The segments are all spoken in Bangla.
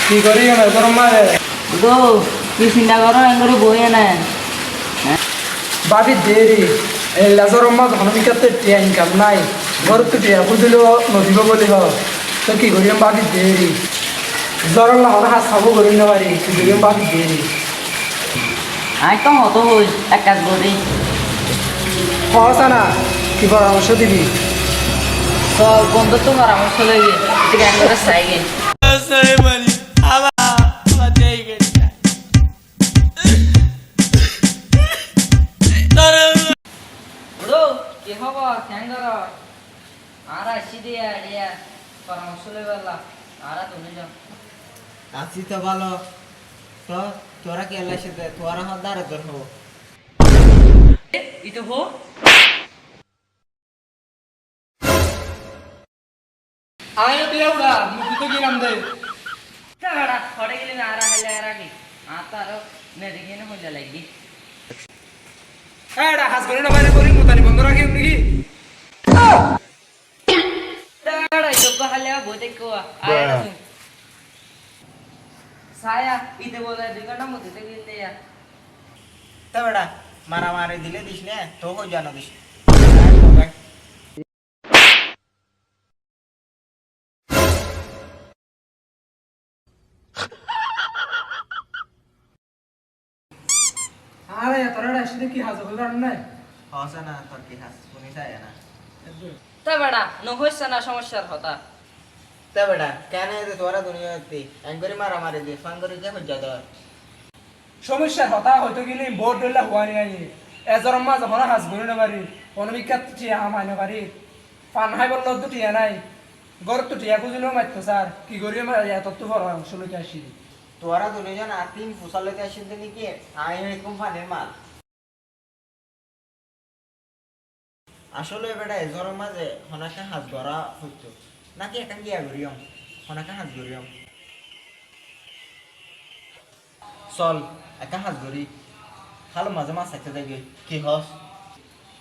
কি করি গরম মারে তো কি চিন্তা করো এগুলো বইয়ে নেন বাবি দেরি এই লাজরম মা ধনমিকাতে টিয়া ইনকাম নাই ঘর তো টিয়া বুঝিল নদীব বলি হ তো কি করিম বাবি দেরি জ্বর লাহন হাত খাবো করি না পারি কি করিম বাবি দেরি আমি তো হতো হই এক কাজ করি হসা না কি পরামর্শ দিবি তো বন্ধুত্ব পরামর্শ দেবে ঠিক একবারে চাইগে কি খবর কেঙ্গর আর আসি দিয়া দিয়া পরামর্শ লইবাল্লা আর তুমি যাও আছি তো ভালো তো তোরা কি এলাইছে তোরা হদারে তোর হবো ইতো হো আয় দিয়া উড়া মুখি তো গিলাম দে তাড়া ফড়ে গেলে আর হাইলে আর আগে আতারো নে দেখি না হইলা লাগি এডা হাস করে না বাইরে করি মুতানি বন্ধ রাখি নাকি তাড়া ইতো হাইলে বইতে কো আয় না সায়া ইতে বলে দুই ঘন্টা মধ্যে গিলতে যা তা বেটা মারামারি দিলে দিস না তো হই জানো দিস আরে তোরা আসলে কি হাজ হইবার নাই হসা না তোর কি হাস শুনি যায় না তা বেড়া নহইছে না সমস্যার কথা তা বেটা কেন এতে তোরা দুনিয়াতে একবারে মারামারি দিয়ে ফান করে যে হই যা ধর সমস্যা হতা হয়তো গেলে বোর্ড ডলা হওয়া নাই এজরম মা যখন হাজ বলি না পারি অনবিখ্যাত টিয়া আমায় না পারি পান হাই বলল তো টিয়া নাই গর তো টিয়া খুঁজিলেও মারতো স্যার কি করি আমার এত তো পরামর্শ লইতে আসি তোরা দুজন আর তিন ফুসালতে আসিস নাকি আমি এই কোম্পানির মাল আসলে বেটা এজর মাঝে হনাকে হাত গড়া হইতো নাকি একা গিয়া গরিয়ম হনাকে হাত গরিয়ম চল একা হাত গরি হালো মাঝে মাছ থাকতে যাবি কি হস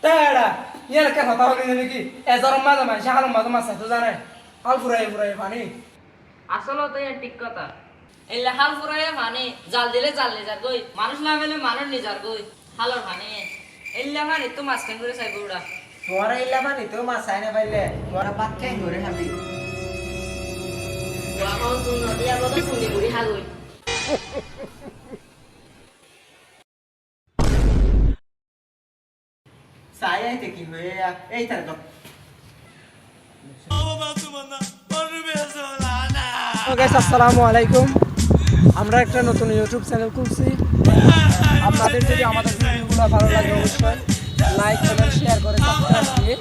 তেড়া ইয়ার কে হতা হলি নাকি এজরম মা জামাই শাহাল মা জামা সাথে জানে হাল ফুরাই ফুরাই পানি আসলে তো এর ঠিক কথা এই হাল ফুরাইয়া মানে জাল দিলে জাল নিজার গই মানুষ না পেলে মানুষ নিজার গই হালর মানে এল্লা মানে তো মাছ কেন করে চাইবো ওরা তোরা ইলা মানে তো মাছ চাই না পাইলে তোরা পাত খাই ধরে খাবি এখন তুই নদী আবদ শুনি বুড়ি হাগই চাই আইতে কি হয়ে এই তার তো গাইস আসসালামু আলাইকুম আমরা একটা নতুন ইউটিউব চ্যানেল খুলছি আপনাদের যদি আমাদের ভিডিওগুলো ভালো লাগে অবশ্যই লাইক কমেন্ট শেয়ার করে সাবস্ক্রাইব দিয়ে